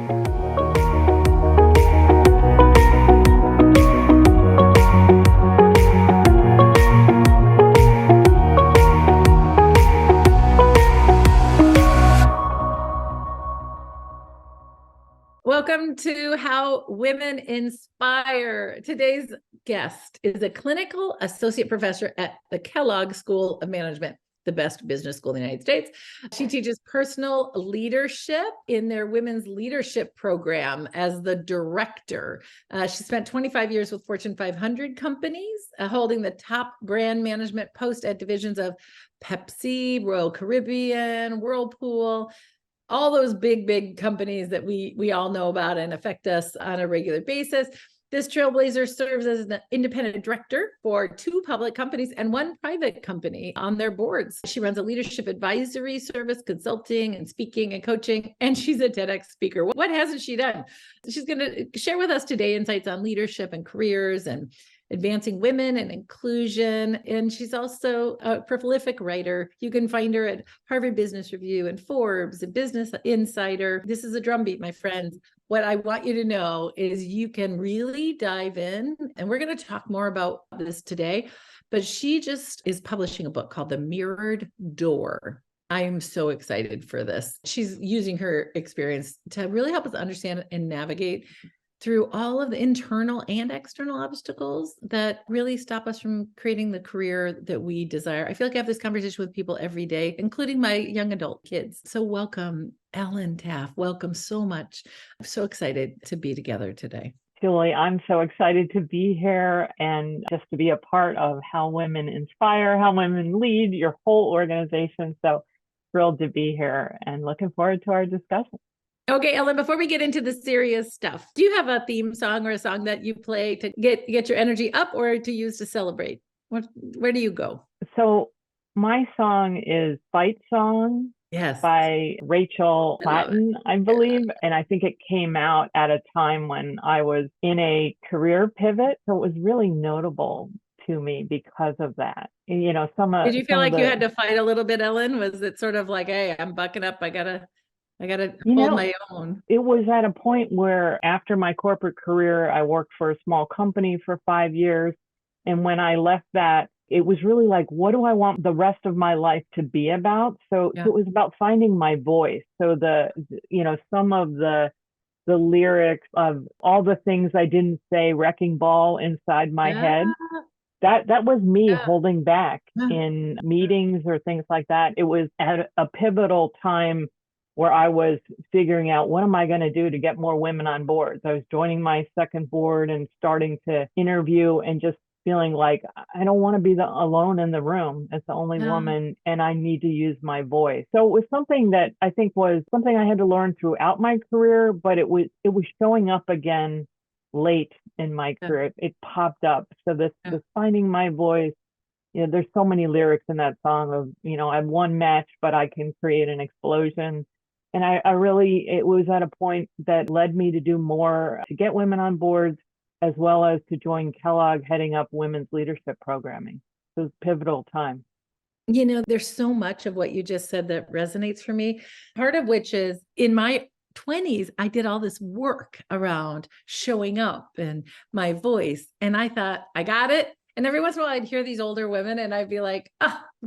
Welcome to How Women Inspire. Today's guest is a clinical associate professor at the Kellogg School of Management, the best business school in the United States. She teaches personal leadership in their women's leadership program as the director. She spent 25 years with Fortune 500 companies, holding the top brand management post at divisions of Pepsi, Royal Caribbean, Whirlpool, all those big companies that we all know about and affect us on a regular basis. This trailblazer serves as an independent director for 2 public companies and 1 private company on their boards. She runs a leadership advisory service, consulting and speaking and coaching, and she's a TEDx speaker. What hasn't she done? She's going to share with us today insights on leadership and careers and advancing women and inclusion. And she's also a prolific writer. You can find her at Harvard Business Review and Forbes and Business Insider. This is a drumbeat, my friends. What I want you to know is you can really dive in, and we're going to talk more about this today, but she just is publishing a book called The Mirrored Door. I'm so excited for this. She's using her experience to really help us understand and navigate through all of the internal and external obstacles that really stop us from creating the career that we desire. I feel like I have this conversation with people every day, including my young adult kids. So welcome, Ellen Taaffe. Welcome so much. I'm so excited to be together today. Julie, I'm so excited to be here and just to be a part of How Women Inspire, How Women Lead, your whole organization. So thrilled to be here and looking forward to our discussion. Okay, Ellen, before we get into the serious stuff, do you have a theme song or a song that you play to get your energy up or to use to celebrate? Where do you go? So my song is Fight Song by Rachel Platten, I believe. Yeah. And I think it came out at a time when I was in a career pivot. So it was really notable to me because of that. And, you know, did you feel like you had to fight a little bit, Ellen? Was it sort of like, hey, I'm bucking up, I gotta hold my own? It was at a point where after my corporate career, I worked for a small company for 5 years. And when I left that, it was really like, what do I want the rest of my life to be about? So it was about finding my voice. So some of the lyrics of all the things I didn't say, wrecking ball inside my head, that was me holding back in meetings or things like that. It was at a pivotal time where I was figuring out, what am I going to do to get more women on boards? I was joining my second board and starting to interview and just feeling like I don't want to be alone in the room as the only woman, and I need to use my voice. So it was something that I think was something I had to learn throughout my career, but it was showing up again late in my career. It popped up. So this finding my voice, there's so many lyrics in that song of, I have one match, but I can create an explosion. And it was at a point that led me to do more to get women on boards, as well as to join Kellogg heading up women's leadership programming. So it was a pivotal time. There's so much of what you just said that resonates for me. Part of which is in my 20s, I did all this work around showing up and my voice. And I thought, I got it. And every once in a while I'd hear these older women and I'd be like,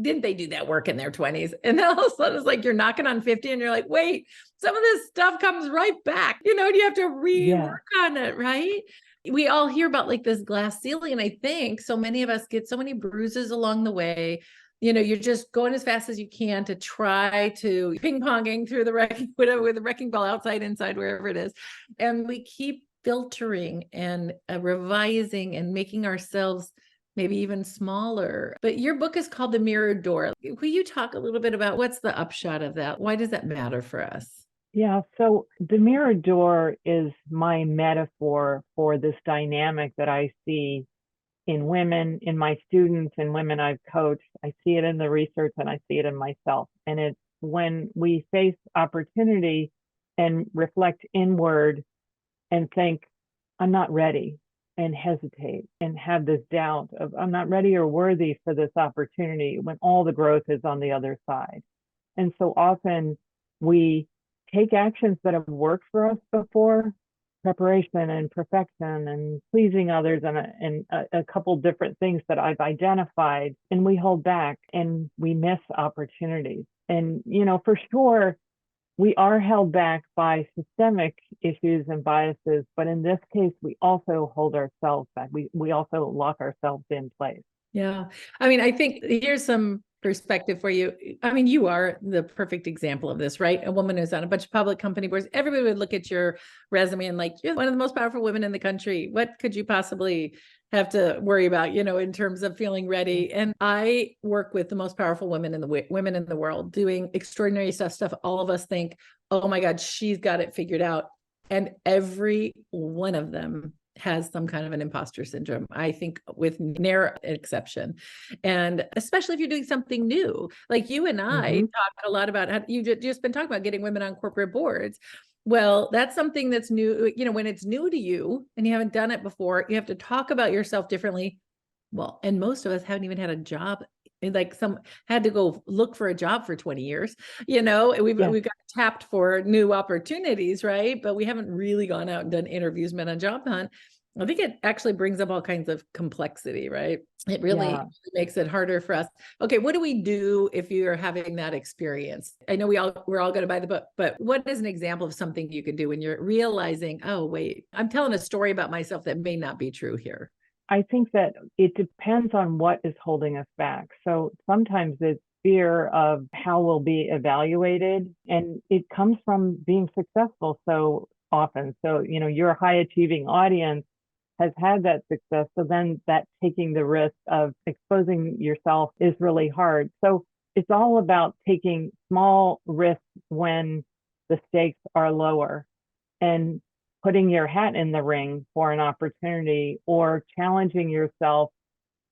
didn't they do that work in their 20s? And then all of a sudden it's like, you're knocking on 50 and you're like, wait, some of this stuff comes right back. You have to rework on it, right? We all hear about like this glass ceiling. And I think so many of us get so many bruises along the way. You're just going as fast as you can to try to ping-ponging through the wrecking, whatever, with the wrecking ball outside, inside, wherever it is. And we keep filtering and revising and making ourselves maybe even smaller. But your book is called The Mirrored Door. Will you talk a little bit about what's the upshot of that? Why does that matter for us? Yeah, so the mirrored door is my metaphor for this dynamic that I see in women, in my students and women I've coached. I see it in the research and I see it in myself. And it's when we face opportunity and reflect inward and think, I'm not ready, and hesitate and have this doubt of I'm not ready or worthy for this opportunity when all the growth is on the other side. And so often we take actions that have worked for us before, preparation and perfection and pleasing others, and a couple different things that I've identified, and we hold back and we miss opportunities. And, for sure, we are held back by systemic issues and biases, but in this case, we also hold ourselves back. We also lock ourselves in place. Yeah. I mean, I think here's some perspective for you. I mean, you are the perfect example of this, right? A woman who's on a bunch of public company boards. Everybody would look at your resume and like, you're one of the most powerful women in the country. What could you possibly have to worry about, in terms of feeling ready? And I work with the most powerful women in the world doing extraordinary stuff. All of us think, oh my God, she's got it figured out. And every one of them has some kind of an imposter syndrome, I think, with near exception. And especially if you're doing something new, like you and I talk a lot about how you just been talking about getting women on corporate boards. Well, that's something that's new. When it's new to you and you haven't done it before, you have to talk about yourself differently. Well, and most of us haven't even had a job. Like some had to go look for a job for 20 years, we've got tapped for new opportunities, right? But we haven't really gone out and done interviews, been on job hunt. I think it actually brings up all kinds of complexity, right? It really makes it harder for us. Okay, what do we do if you're having that experience? I know we're all going to buy the book, but what is an example of something you could do when you're realizing, oh, wait, I'm telling a story about myself that may not be true here? I think that it depends on what is holding us back. So sometimes it's fear of how we'll be evaluated, and it comes from being successful so often. So, your high achieving audience has had that success. So then that taking the risk of exposing yourself is really hard. So it's all about taking small risks when the stakes are lower and putting your hat in the ring for an opportunity or challenging yourself.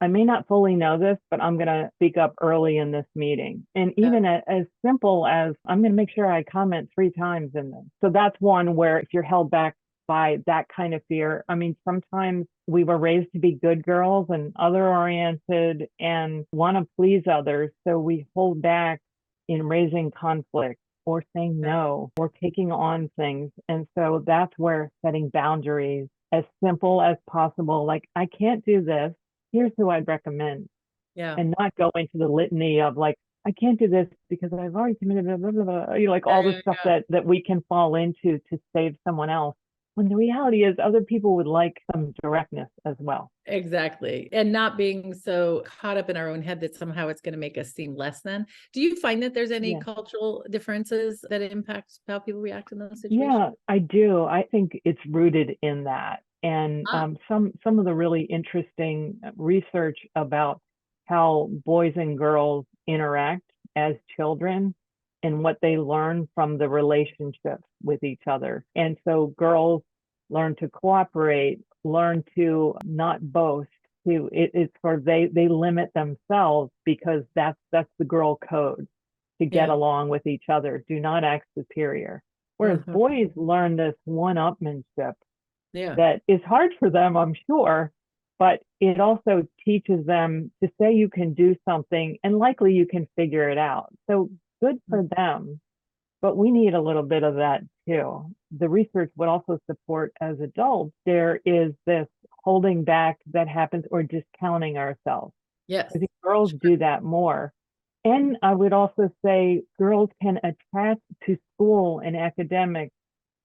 I may not fully know this, but I'm going to speak up early in this meeting. And even as simple as I'm going to make sure I comment 3 times in this. So that's one where if you're held back by that kind of fear, I mean, sometimes we were raised to be good girls and other oriented and want to please others. So we hold back in raising conflict or saying no, or taking on things. And so that's where setting boundaries as simple as possible, like, I can't do this. Here's who I'd recommend. Yeah. And not go into the litany of like, I can't do this because I've already committed blah, blah, blah, all the stuff that we can fall into to save someone else. When the reality is other people would like some directness as well. Exactly. And not being so caught up in our own head that somehow it's going to make us seem less than. Do you find that there's any cultural differences that impact how people react in those situations? Yeah, I do. I think it's rooted in that. And some of the really interesting research about how boys and girls interact as children and what they learn from the relationships with each other. And so girls learn to cooperate, learn to not boast. It's sort of they limit themselves because that's the girl code to get along with each other. Do not act superior. Whereas boys learn this one-upmanship that is hard for them, I'm sure, but it also teaches them to say you can do something and likely you can figure it out. So good for them, but we need a little bit of that too. The research would also support as adults, there is this holding back that happens or discounting ourselves. Yes. I think girls do that more. And I would also say girls can attach to school and academics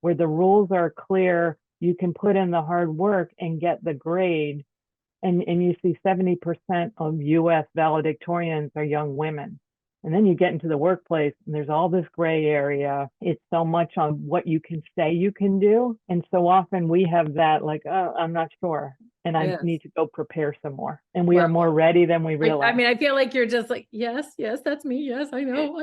where the rules are clear. You can put in the hard work and get the grade. And you see 70% of US valedictorians are young women. And then you get into the workplace and there's all this gray area. It's so much on what you can say you can do. And so often we have that like, oh, I'm not sure. And I need to go prepare some more. And we are more ready than we realize. I mean, I feel like you're just like, yes, that's me. Yes, I know.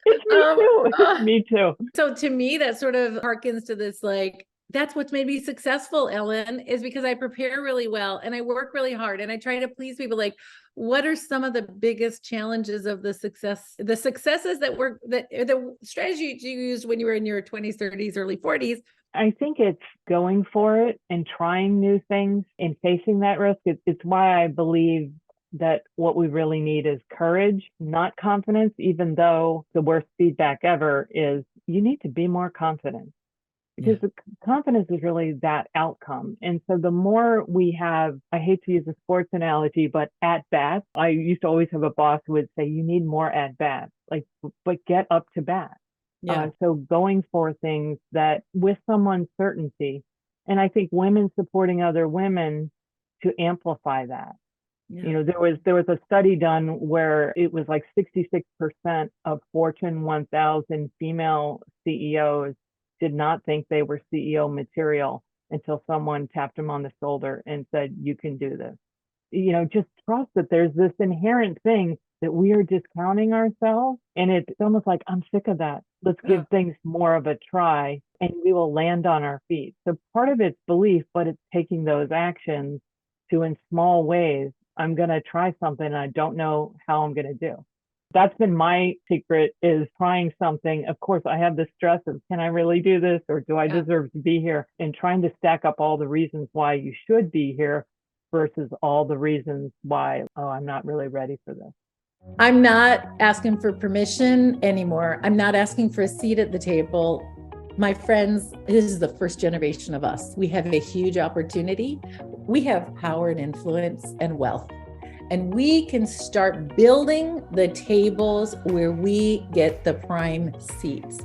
It's me too. So to me, that sort of harkens to this, like, that's what's made me successful, Ellen, is because I prepare really well and I work really hard and I try to please people. Like, what are some of the biggest challenges of the successes that the strategy you used when you were in your 20s, 30s, early 40s? I think it's going for it and trying new things and facing that risk. It's why I believe that what we really need is courage, not confidence, even though the worst feedback ever is you need to be more confident, because the confidence is really that outcome. And so the more we have, I hate to use a sports analogy, but at bats, I used to always have a boss who would say, you need more at bats, like, but get up to bat. So going for things that with some uncertainty, and I think women supporting other women to amplify that. You know, there was a study done where it was like 66% of Fortune 1000 female CEOs did not think they were CEO material until someone tapped them on the shoulder and said, you can do this. You know, just trust that there's this inherent thing that we are discounting ourselves. And it's almost like, I'm sick of that. Let's give things more of a try and we will land on our feet. So part of it's belief, but it's taking those actions to, in small ways, I'm going to try something and I don't know how I'm going to do. That's been my secret, is trying something. Of course, I have the stress of, can I really do this, or do I deserve to be here? And trying to stack up all the reasons why you should be here versus all the reasons why, oh, I'm not really ready for this. I'm not asking for permission anymore. I'm not asking for a seat at the table. My friends, this is the first generation of us. We have a huge opportunity. We have power and influence and wealth. And we can start building the tables where we get the prime seats.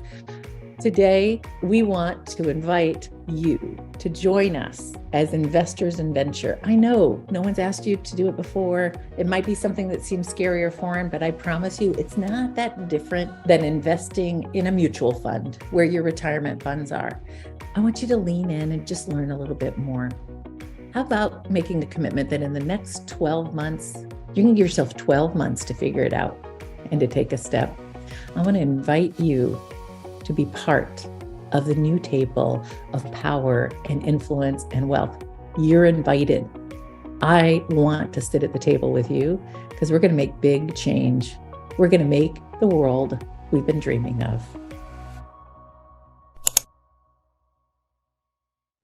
Today, we want to invite you to join us as investors in venture. I know no one's asked you to do it before. It might be something that seems scary or foreign, but I promise you, it's not that different than investing in a mutual fund where your retirement funds are. I want you to lean in and just learn a little bit more. How about making the commitment that in the next 12 months, you can give yourself 12 months to figure it out and to take a step. I want to invite you to be part of the new table of power and influence and wealth. You're invited. I want to sit at the table with you because we're going to make big change. We're going to make the world we've been dreaming of.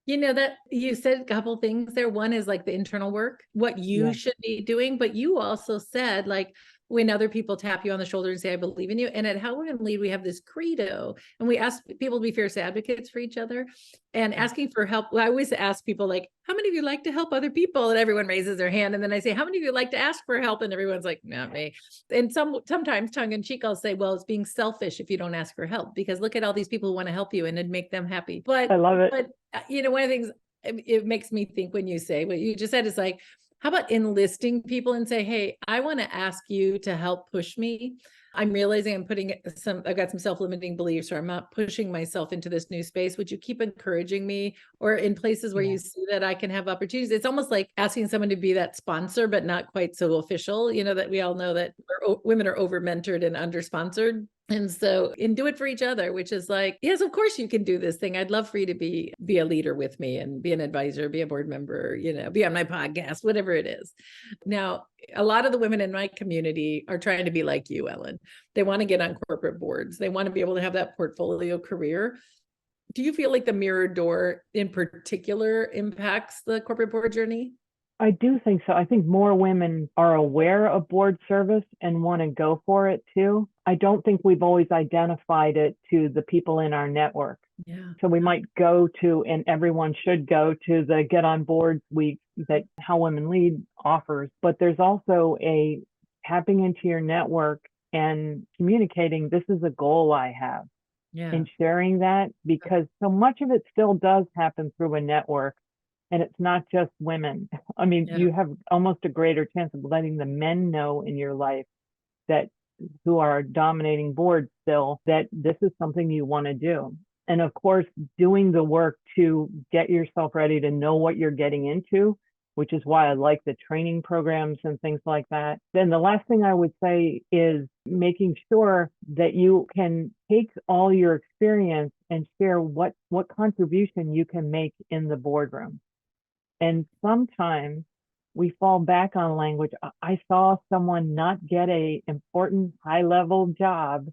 You know, that you said a couple things there. One is like the internal work, what you should be doing, but you also said, like, when other people tap you on the shoulder and say, I believe in you. And at How Women Lead, we have this credo, and we ask people to be fierce advocates for each other and asking for help. Well, I always ask people, like, how many of you like to help other people? And everyone raises their hand. And then I say, how many of you like to ask for help? And everyone's like, not me. And sometimes tongue in cheek, I'll say, well, it's being selfish if you don't ask for help, because look at all these people who want to help you and it'd make them happy. But I love it. But you know, one of the things it makes me think when you say what you just said is like, how about enlisting people and say, hey, I want to ask you to help push me. I'm realizing I've got some self-limiting beliefs, or I'm not pushing myself into this new space. Would you keep encouraging me? Or in places where you see that I can have opportunities, it's almost like asking someone to be that sponsor, but not quite so official, you know, that we all know that women are over mentored and under sponsored. And so, and do it for each other, which is like, yes, of course you can do this thing. I'd love for you to be a leader with me and be an advisor, be a board member, you know, be on my podcast, whatever it is. Now, a lot of the women in my community are trying to be like you, Ellen. They want to get on corporate boards. They want to be able to have that portfolio career. Do you feel like the mirror door in particular impacts the corporate board journey? I do think so. I think more women are aware of board service and want to go for it too. I don't think we've always identified it to the people in our network. Yeah. So we might go to, and everyone should go to, the Get on Boards Week that How Women Lead offers. But there's also a tapping into your network and communicating, this is a goal I have. Yeah. And sharing that, because so much of it still does happen through a network. And it's not just women. I mean, you have almost a greater chance of letting the men know in your life that, who are dominating boards still, that this is something you want to do. And of course, doing the work to get yourself ready to know what you're getting into, which is why I like the training programs and things like that. Then the last thing I would say is making sure that you can take all your experience and share what contribution you can make in the boardroom. And sometimes we fall back on language. I saw someone not get a important high level job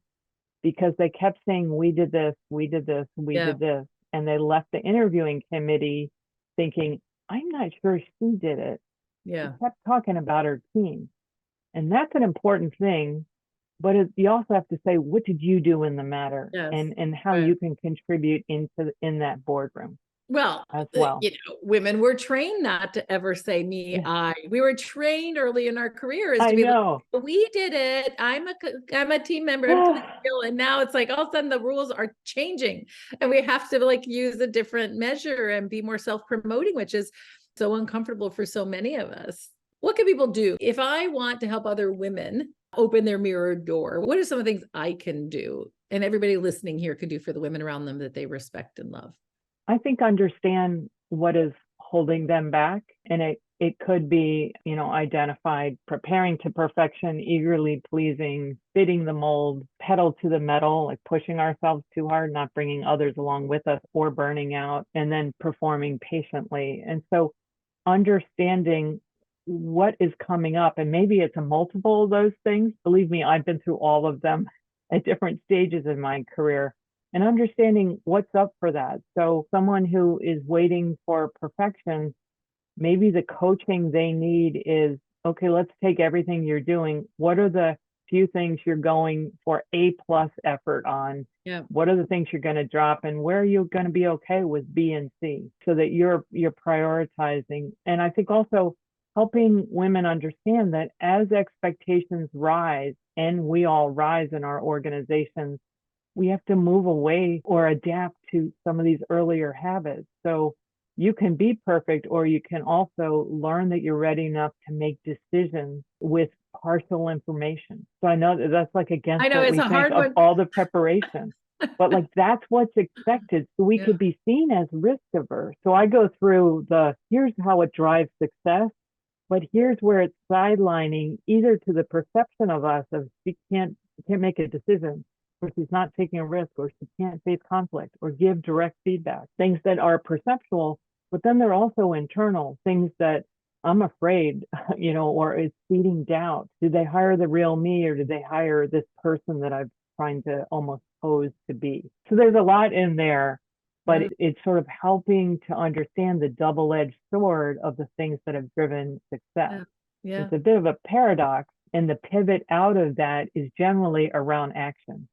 because they kept saying, we did this, we did this, we did this. And they left the interviewing committee thinking, I'm not sure she did it. Yeah. She kept talking about her team. And that's an important thing but you also have to say, what did you do in the matter, Yes. and how Right. you can contribute in that boardroom Well, as well. women were trained not to ever say me, Yeah, I. We were trained early in our careers to I be able know. to, we did it. I'm a team member. I'm collegial. And now it's like all of a sudden the rules are changing and we have to like use a different measure and be more self-promoting, which is so uncomfortable for so many of us. What can people do if I want to help other women open their mirror door? What are some of the things I can do and everybody listening here can do for the women around them that they respect and love? I think understand what is holding them back. And it could be, identified, preparing to perfection, eagerly pleasing, fitting the mold, pedal to the metal, like pushing ourselves too hard, not bringing others along with us or burning out, and then performing patiently. And so understanding what is coming up, and maybe it's a multiple of those things. Believe me, I've been through all of them at different stages in my career, and understanding what's up for that. So someone who is waiting for perfection, maybe the coaching they need is, okay, let's take everything you're doing. What are the few things you're going for A+ effort on? Yeah. What are the things you're going to drop, and where are you going to be okay with B and C, so that you're prioritizing. And I think also helping women understand that as expectations rise, and we all rise in our organizations, we have to move away or adapt to some of these earlier habits. So you can be perfect, or you can also learn that you're ready enough to make decisions with partial information. So I know that that's like against I know what it's we a think hard of, one. all the preparation, but like that's what's expected. So we Yeah. could be seen as risk averse. So I go through here's how it drives success, but here's where it's sidelining either to the perception of us of she can't make a decision, or she's not taking a risk, or she can't face conflict or give direct feedback, things that are perceptual, but then they're also internal, things that I'm afraid, or it's feeding doubt. Did they hire the real me, or did they hire this person that I'm trying to almost pose to be? So there's a lot in there, but it's sort of helping to understand the double-edged sword of the things that have driven success. Yeah. It's a bit of a paradox, and the pivot out of that is generally around action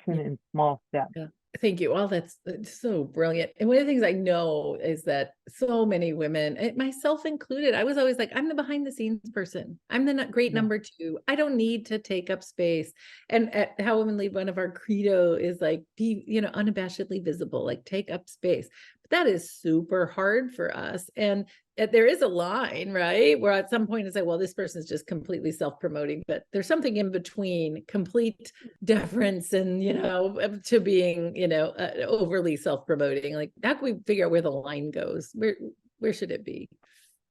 in small steps. Yeah. Thank you. Well, that's so brilliant. And one of the things I know is that so many women, myself included, I was always like, I'm the behind the scenes person. I'm the great number two. I don't need to take up space. And at How Women Lead, one of our credo is like, be, unabashedly visible, like take up space. But that is super hard for us. And there is a line, right? Where at some point it's like, well, this person is just completely self-promoting, but there's something in between complete deference and, to being, overly self-promoting. Like, how can we figure out where the line goes? Where should it be?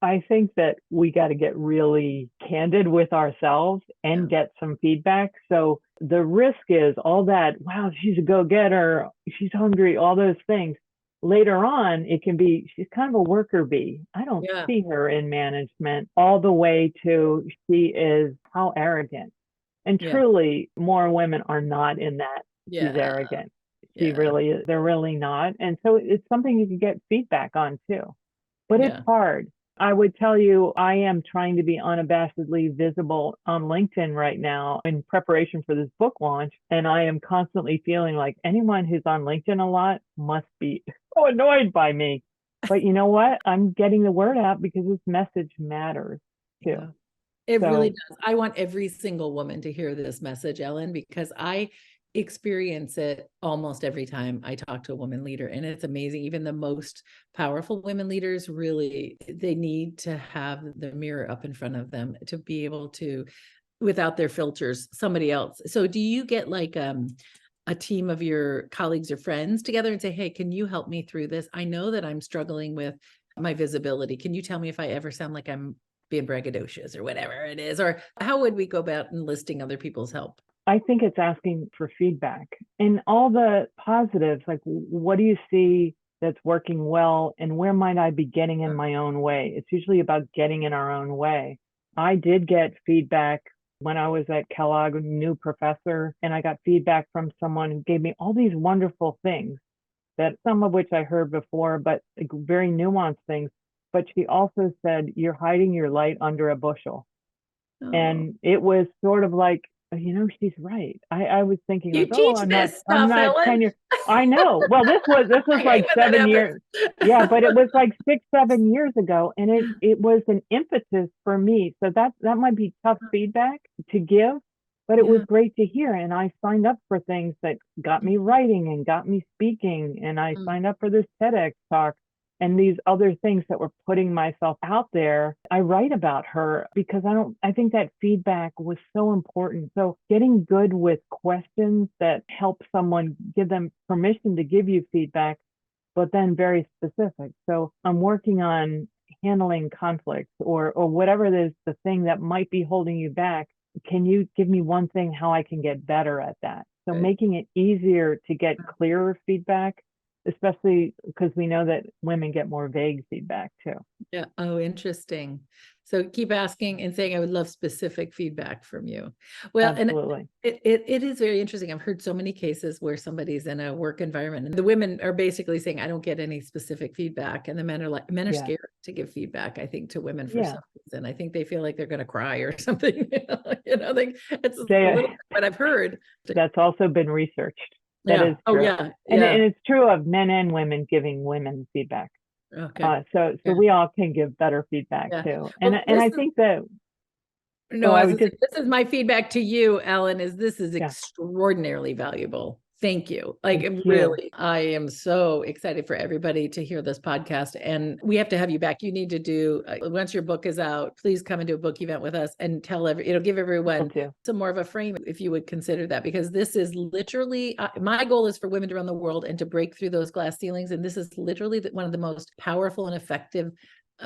I think that we got to get really candid with ourselves and get some feedback. So the risk is all that, wow, she's a go-getter, she's hungry, all those things. Later on, it can be, she's kind of a worker bee. I don't see her in management, all the way to she is how arrogant. And truly, more women are not in that. She's arrogant. She really is. They're really not. And so it's something you can get feedback on too. But it's hard. I would tell you, I am trying to be unabashedly visible on LinkedIn right now in preparation for this book launch. And I am constantly feeling like anyone who's on LinkedIn a lot must be so annoyed by me. But you know what? I'm getting the word out because this message matters too. Yeah. It really does. I want every single woman to hear this message, Ellen, because I experience it almost every time I talk to a woman leader. And it's amazing. Even the most powerful women leaders, really, they need to have the mirror up in front of them to be able to, without their filters, somebody else. So do you get like a team of your colleagues or friends together and say, hey, can you help me through this? I know that I'm struggling with my visibility. Can you tell me if I ever sound like I'm being braggadocious or whatever it is? Or how would we go about enlisting other people's help? I think it's asking for feedback and all the positives, like what do you see that's working well, and where might I be getting in my own way? It's usually about getting in our own way. I did get feedback when I was at Kellogg, a new professor, and I got feedback from someone who gave me all these wonderful things, that some of which I heard before, but like very nuanced things. But she also said, you're hiding your light under a bushel. And it was sort of like, she's right. I was thinking You like, oh, teach I'm this I'm stuff, not Ellen. tenured. I know. Well, this was I hate like when that 7 years. Yeah, but it happens. was like 6, 7 years ago, and it was an impetus for me. So that might be tough feedback to give, but it was Yeah. great to hear. And I signed up for things that got me writing and got me speaking, and I Mm. signed up for this TEDx talk and these other things that were putting myself out there. I write about her because I think that feedback was so important. So getting good with questions that help someone, give them permission to give you feedback, but then very specific. So I'm working on handling conflicts or whatever it is, the thing that might be holding you back. Can you give me one thing how I can get better at that? So Right. making it easier to get clearer feedback, especially because we know that women get more vague feedback too. Yeah. Oh, interesting. So keep asking and saying, I would love specific feedback from you. Well, Absolutely. and it is very interesting. I've heard so many cases where somebody's in a work environment and the women are basically saying, I don't get any specific feedback. And the men are Yeah. scared to give feedback, I think, to women for Yeah. some reason. I think they feel like they're going to cry or something. It's a They, little bit what I've heard. that's also been researched. That Yeah. is Oh, true. yeah. And Yeah. it's true of men and women giving women feedback. Okay. So Yeah. we all can give better feedback Yeah. too. Well, And I think that, no, I as I would said, just, this is my feedback to you, Ellen, is this is yeah, extraordinarily valuable. Thank you. Like thank you. really, I am so excited for everybody to hear this podcast. And we have to have you back. You need to do, once your book is out, please come and do a book event with us and give everyone some more of a frame if you would consider that, because this is literally, my goal is for women around the world and to break through those glass ceilings. And this is literally one of the most powerful and effective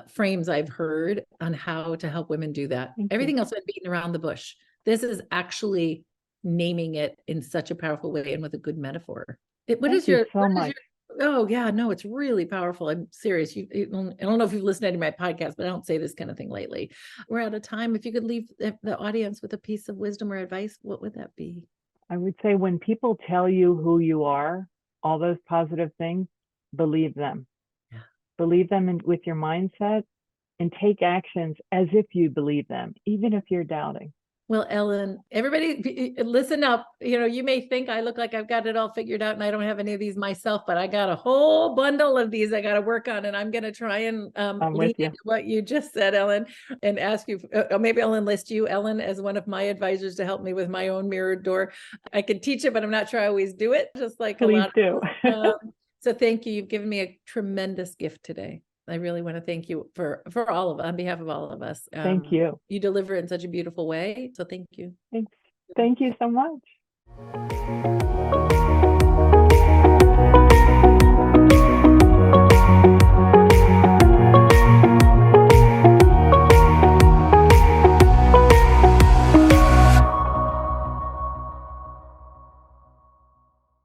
frames I've heard on how to help women do that. Everything else has been beaten around the bush. This is actually naming it in such a powerful way and with a good metaphor. Thank you so much. Oh yeah, no, it's really powerful. I'm serious. I don't know if you've listened to my podcast, but I don't say this kind of thing lately. We're out of time. If you could leave the audience with a piece of wisdom or advice, what would that be? I would say when people tell you who you are, all those positive things, believe them. Yeah. Believe them with your mindset and take actions as if you believe them, even if you're doubting. Well, Ellen, everybody listen up. You may think I look like I've got it all figured out and I don't have any of these myself, but I got a whole bundle of these I got to work on. And I'm going to try and lean into what you just said, Ellen, and ask you, maybe I'll enlist you, Ellen, as one of my advisors to help me with my own mirrored door. I can teach it, but I'm not sure I always do it, just like Please a lot do. So thank you. You've given me a tremendous gift today. I really want to thank you for all of, on behalf of all of us. Thank you. You deliver in such a beautiful way. So thank you. Thanks. Thank you so much.